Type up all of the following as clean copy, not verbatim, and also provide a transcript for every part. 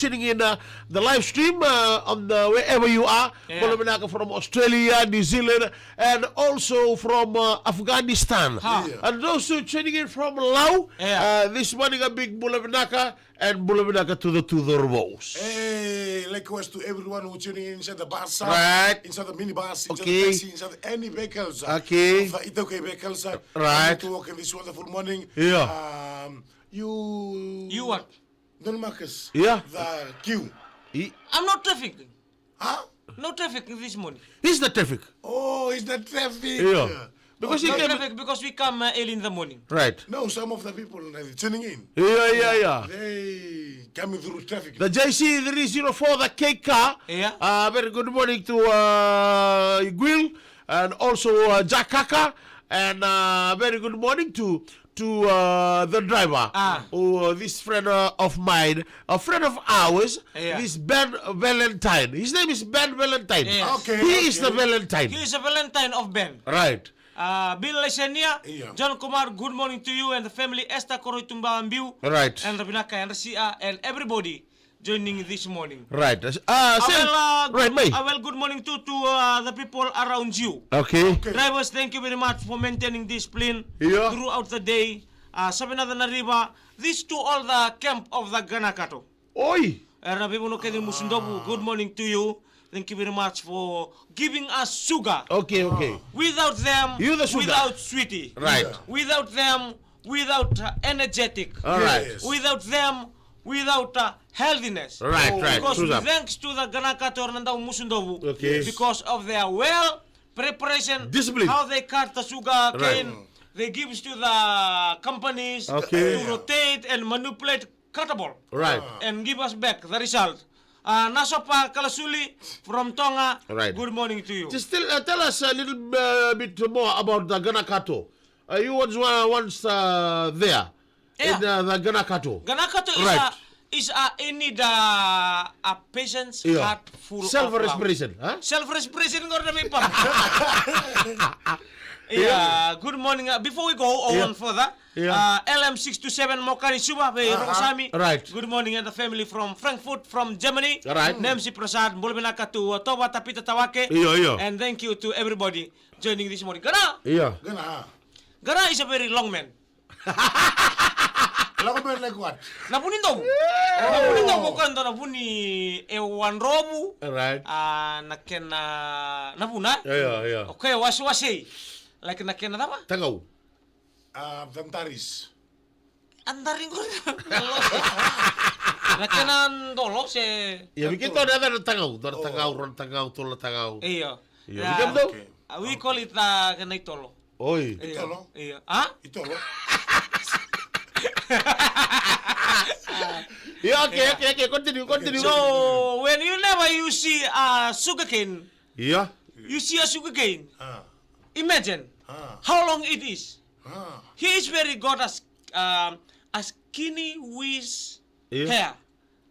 tuning in the live stream on wherever you are. Yeah. From Australia, New Zealand, and also from Afghanistan. And those who tuning in from Laos, this morning a big Bulavinaka and Bulavinaka to the Rows. Hey, likewise to everyone who tuning in inside the bus, inside the minibus, inside the taxi, inside any vehicles. Okay. It's okay vehicles. Right. To walk in this wonderful morning. Yeah. You what? Don Marcus. Yeah. The queue. I'm not trafficking. Huh? No traffic this morning. He's the traffic. Oh, it's the traffic. Yeah. Because no traffic because we come early in the morning. Right. No, some of the people tuning in. Yeah. They coming through traffic. The JC304, the K car. Yeah. Very good morning to Gwil and also Jakaka. And very good morning to the driver. This friend of mine, a friend of ours, this Ben Valentine. His name is Ben Valentine. Yes. Okay. He is the Valentine. He is a Valentine of Ben. Right. Bill Lesenia, John Kumar, good morning to you and the family, Esther Koroitumba Ambiu, Right. and Rabinaka and Rasia, and everybody joining this morning. Right. Well, good morning to the people around you. Okay. Drivers, thank you very much for maintaining discipline Yeah. throughout the day. Sabina na riba, this to all the camp of the Ganakato. Oi. Good morning to you. Thank you very much for giving us sugar. Okay. Without them, You the sugar. without sweetie. Right. Without them, without energetic. All right. Yes. Without them, without healthiness. Right. Because Susan. thanks to the Ganakato Nandao Musundobu, Okay. because of their well preparation, Discipline. how they cut the sugar cane, Right. they give to the companies Okay. to rotate and manipulate cuttable Right. and give us back the result. Nasopa Kalasuli from Tonga, Right. good morning to you. Just tell us a little bit more about the Ganakato. You was once there in the Ganakato. Ganakato Right. is a need a patient's heart full Self-respiration, huh? of self-respiration gonna be pump. Good morning. Before we go on further, LM627 Mokari Suba Rosami. Right. Good morning and the family from Frankfurt, from Germany. Right. Nemsi Prasad, Bulbenaka to Toba Tapita Tawake. Yeah. And thank you to everybody joining this morning. Yeah. Gara is a very long man. Like what? Napunin daw mo kanta napuni ewan robu. Right. Nakena napuna. Yeah. Okay, wasi. Like nakena apa? Tagaw. Vantaris. Andarin ko. Nakena dolo se. Yeah, bikin to ada Tagaw, tula Tagaw. Iya. Bikin to. We call it kanay tolo. Oi. Itolo. Iya. Itolo. Yeah, okay. Continue. So when you see a sugarcane, Yeah. you see a sugarcane. Imagine how long it is. He is very good as skinny with hair.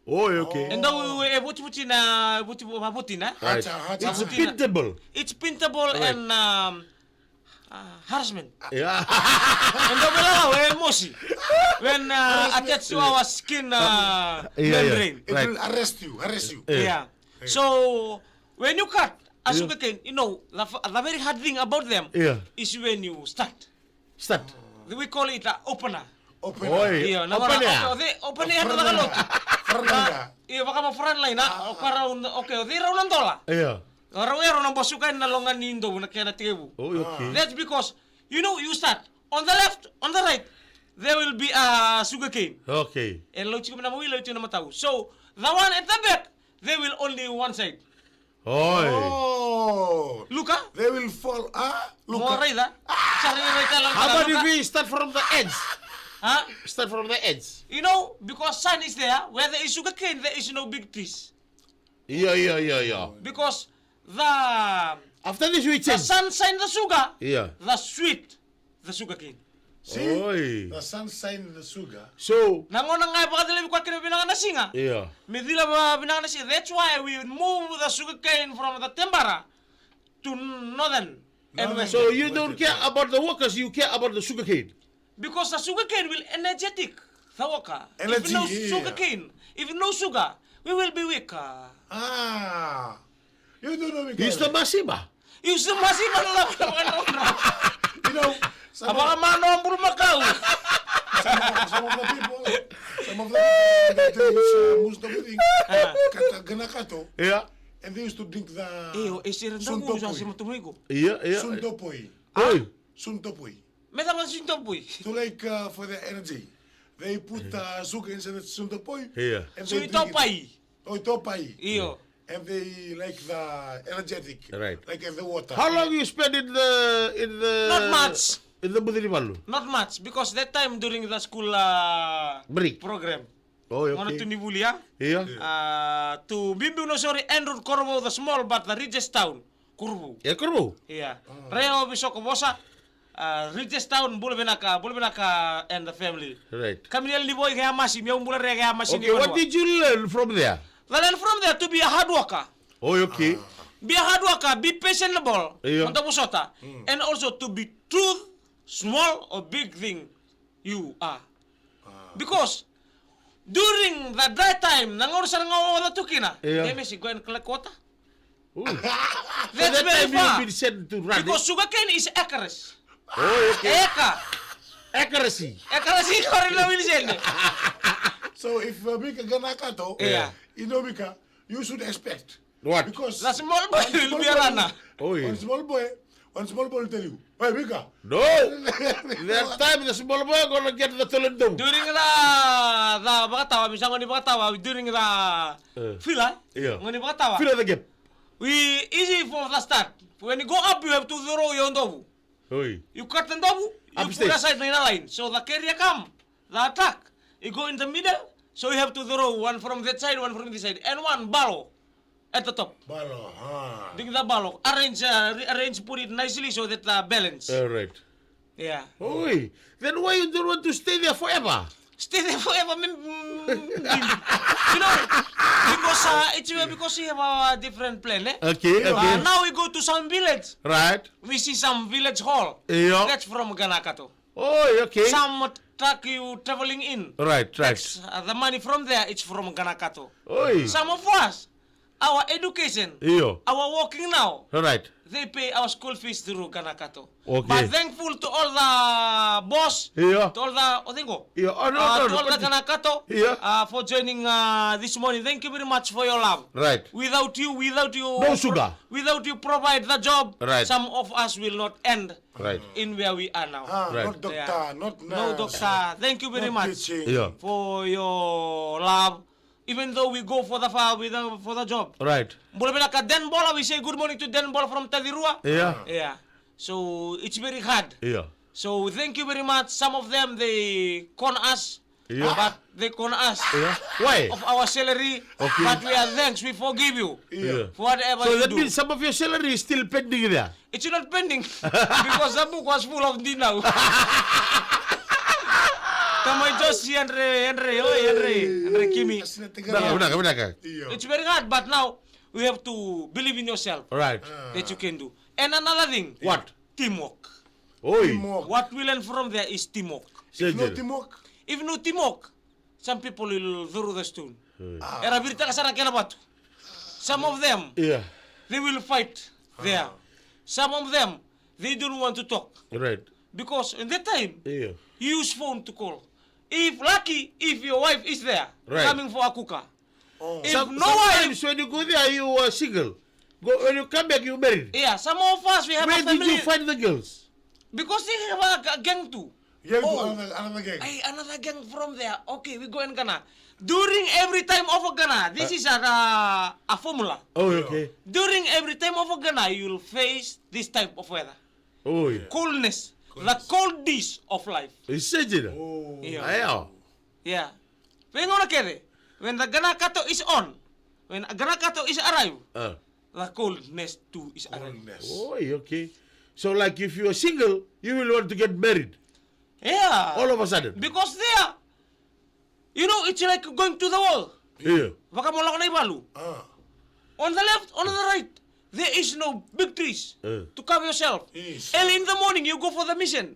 Oh, okay. And now buti na. Right. It's pintable. It's pintable and harassment. Yeah. And when attached to our skin membrane. It will arrest you. Yeah. So when you cut a sugarcane, the very hard thing about them is when you start. We call it an opener. Open. Oi. Iya, opener na Tagalog. Iya, baka ma-front line na. Di raw ng dola. Yeah. Araw-araw ng basukan na longan nindo na kaya natigabu. Oh, okay. That's because, you start. On the left, on the right, there will be a sugarcane. Okay. And load na mawila, ito na mataw. So, the one at the back, they will only one side. Oi. Oh. Luka? They will fall. Look. More right, ha? Sorry, right lang. How about if we start from the edge? Huh? Start from the edge. Because sun is there, where there is sugarcane, there is no big trees. Yeah. Because After this we the change. sunshine, the sugar, Yeah. the sweet, the sugarcane. See? Oi. The sunshine, the sugar. So, Nangonang nga baka dili ko kina binangan na singa. yeah. Medila ba binangan na singa. That's why we move the sugarcane from the Tembara to northern and west. So you don't care about the workers, you care about the sugarcane. Because the sugarcane will energetic the worker. Energy, If no sugarcane, if no sugar, we will be weak. You don't know me. He's the Masiba. You masih malam. You know, some Apakah mana bulu makau? some of the people that use Muslim thing, Ganakato, Yeah. and they used to drink the Isirin tahu usah si matumigo. Yeah. Suntopoi. Oi. Suntopoi. Meta masih sintopoy. So like for the energy, they put sugar inside the suntopoi. Yeah. And they drink it. Suitopai. Oh, topai. Iyo. And they like the energetic. Right. Like the water. How long you spend in the Not much. in the Budirimalu? Not much because that time during the school Break. program. Oh, Mana tu okay. ni bulia? Yeah. To Bimbi no sorry Andrew Corvo the small but the richest town. Kurbu. Ya kurbo. Iya. Reo bisok bosa. Richest town boleh benaka and the family. Right. Kami ni boy kaya masih miau mula kaya masih Okay, what did you learn from there? Learn from there to be a hard worker. Oh, okay. Be a hard worker, be patientable, Iya. untuk usota, and also to be truth, small or big thing you are. Because during the dry time, nangurusan ngawala tukina, Iya. they may go and collect water. Ooh. That's that very time far. you've been sent to run. Because sugarcane is acres. Oh, okay. Eka. Accuracy. Acres is kau rin sini. So if Mika Ganakato, Yeah. you know Mika, you should expect. What? Because The small boy will be arana. Oh, yeah. one small boy will tell you, hey Mika, No. That time the small boy gonna get the Tolendong. During the bagatawa, misalnya ngoni bagatawa, during the villa, Iya. ngoni bagatawa. Fill the gap. We easy for the start. When you go up, you have to throw your dobu. Oi. You cut the dobu, you Upstage. put aside in a line. So the carrier come, the attack. You go in the middle, so you have to throw one from that side, one from this side, and one balo at the top. Balo, Dig the balo, arrange, put it nicely so that balance. All right. Yeah. Oi. Then why you don't want to stay there forever? Stay there forever, you know, because we have a different plan, eh? Okay. Okay. Now we go to some village. Right. We see some village hall. Yeah. That's from Ganakato. Oh, okay. Some truck you traveling in. Right. Right. The money from there, it's from Ganakato. Oi. Some of us, our education, Iyo. our working now, All right. they pay our school fees through Ganakato. Okay. But thankful to all the boss, Yeah. to all the Otingo, Yeah. Oh, no, to no, all the no. Ganakato, Yeah. for joining this morning. Thank you very much for your love. Right. Without you, No sugar. without you provide the job, Right. some of us will not end Right. in where we are now. Right. not doctor, Yeah. not nurse. No, doctor. Thank you very not much teaching. Yeah. for your love. Even though we go for the for the job. Right. Boleh bilang ke Den Bola, we say good morning to Den Bola from Tadirua. Yeah. Yeah. So it's very hard. Yeah. So thank you very much. Some of them they con us, Yeah. but they con us Yeah. Why? of our salary. Okay. But we are thanks. We forgive you Yeah. for whatever So you that do. means some of your salary is still pending there. It's not pending because the book was full of dinner. Come on, Josie, Andre, Kimi. Benar. It's very hard, but now we have to believe in yourself Right. that you can do. And another thing, What? teamwork. Oi. Teamwork. What we learn from there is teamwork. No Saja. teamwork. If no teamwork, some people will throw the stone. Era berita kasar kena batu. Some of them, Yeah. they will fight there. Some of them, they don't want to talk. Right. Because in that time, Yeah. you use phone to call. If lucky, if your wife is there, Right. coming for a cooker. Oh. If no wife, Sometimes when you go there, you are single. When you come back, you married. yeah, some of us, we have Where a did family. you find the girls? Because they have a gang too. Yeah, Oh. another gang. Ay, another gang from there. Okay, we go in Ghana. During every time of a Ghana, this is a formula. Oh, okay. During every time of a Ghana, you will face this type of weather. Oh, yeah. Coldness. The coldness of life. Saja. Oh. Yeah. Ayaw. Yeah. When the Ghana Kato is on, when a Ghana Kato is arrive, the coldness too is arrive. Coldness. Oh, okay. So, like, if you are single, you will want to get married Yeah. all of a sudden. Because there, you know, it's like going to the wall. Yeah. Baka mo lang na ibalu. On the left, on the right, there is no big trees to cover yourself. Yes. Early in the morning, you go for the mission.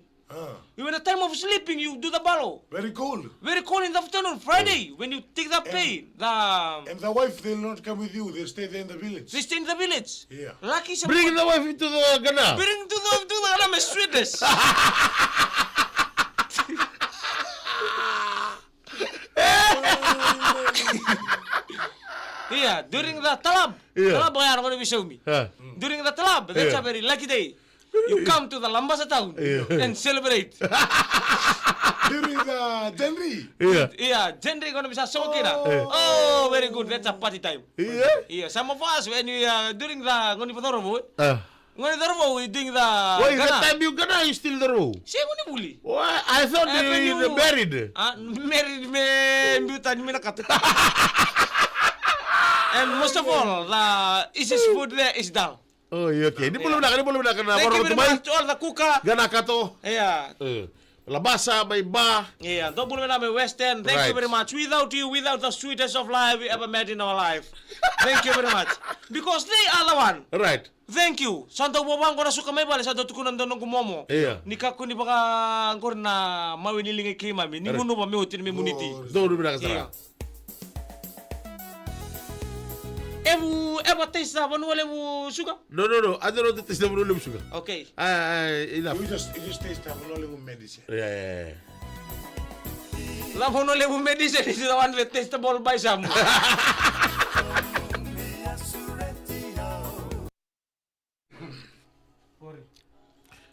When the time of sleeping, you do the balo. Very cold. Very cold in the afternoon. Friday, when you take the pay, And the wife, they'll not come with you. They'll stay there in the village. they stay in the village. Yeah. Lucky some. Bring the wife into the Ghana. Bring to the Ghana sweetness. Yeah, during the talab. Yeah. Talab kaya ako na show me. During the talab, that's Yeah. a very lucky day. You come to the Lambasa town and celebrate. During the January. Yeah. Yeah, January gonna be so kina. Oh, very good. That's a party time. Yeah. Yeah, some of us when we during the ngoni patorobo, Uh, ngoni patorobo we doing the wait, Ghana. that time you Ghana, you still the row. Siya ngoni buli. Why? I thought you buried. Married me mutan me nakat. And most of all, the easiest food there is dal. Oh, yeah, okay. Ini belum nak kena Thank you baru very tumai. much to all the cooker. Ghana kato. Yeah. Labasa, may ba. Yeah, don't believe me Western. Thank you Right. very much. Without you, without the sweetest of life we ever met in our life. Thank you very much. Because they are the one. Right. Thank you. Santo bobang ko na suka may bali sa tukunan doon ng gumomo. Iya. Nika ko ni baka angkor na mawinilingi klima mi. Ni muno ba mi utin mi muniti. Doon na Iya. kasara. Ever taste na wala mo suka? No. I don't know the taste of the sugar. Okay. Enough. You just taste Tavanole medicine. Yeah. La hono le mo medicine is the one that tastable by some.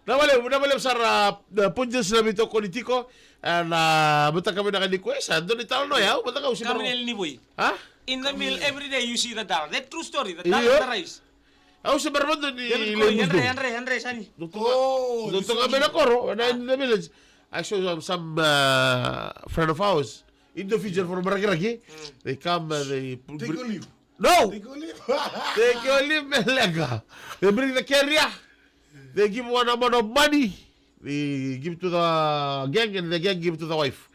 Nawale sarap punjes na bito politiko na bata kami na kanikuesa doon italo no ya bata ka Kami ni boy. ha In the meal every day you see the dal. That true story. The Iya. dal and the rice. Ako sa barbo doon ni Lemus Andre, sani. doon kami na koro na in the village I saw some friend of ours individual from Maragiragi they come they Take olive. no Take olive. they give melega they bring the carrier they give one amount of money they give to the gang and the gang give to the wife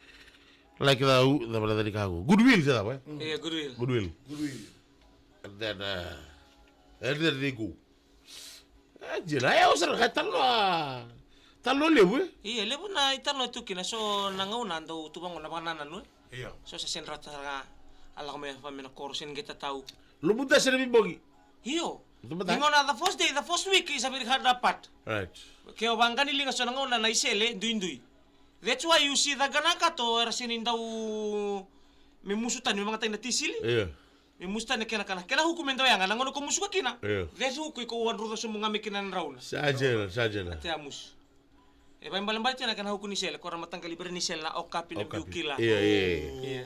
like the goodwill sa ba Yeah, goodwill. goodwill Goodwill. and then they go jila ya usar ka talo lebu Iya, lebu na itarno tu kina so nangauna ando tubang na bananan no. Yeah. So sa sentra tara ala ko may pamina korsin kita tahu. lumuta sa namin bogi Iyo. Ito ba tayo? Ingon na the first day, the first week is abir dapat. right Kaya bangka nilinga so nangauna na isele duindui. That's why you see the ganaka to rasinin daw may musutan may mga tayo na tisili. yeah May musutan na kina hukumin daw yan nangono ko musuka kina. Yeah. That's who ko wan ruta sa mga mikinan raun. sajana Tiamus. E ba imbalan niya na kana hukun ni Sel, ko matanggal libre ni Sel na okapi na biukila. yeah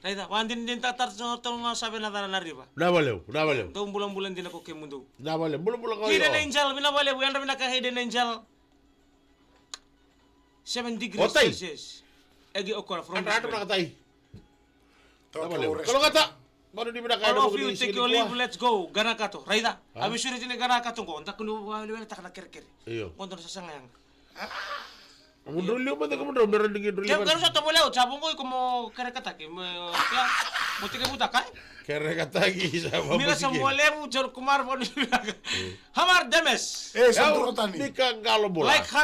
Right, wan din tatar sa tong sabi na na riba. nabalew Daw bulan-bulan din ako kay mundo. bulo ko Hidden angel, binabali, yan rin naka hidden angel. 7 degrees Otay. Celsius. Egi okora from ano na katay nabalew Rest. kalau kata baru di mana All kaya of you take your leave, let's go. Gana ka to. Right? Abi sure din gana ka to ko. Unta kuno wala ta kana kerker. iyo Konto sa sangayang. ang drulyo ba ko mo meron ding drulyo Kaya gano sa tabulaw, sabong ko como kerekata ki. Kaya mo tika buta ka. kere katagi sa Mira sa mole mo jor kumar po ni. Hamar demes. Santo Rotani. Ni kang galo bola Like hot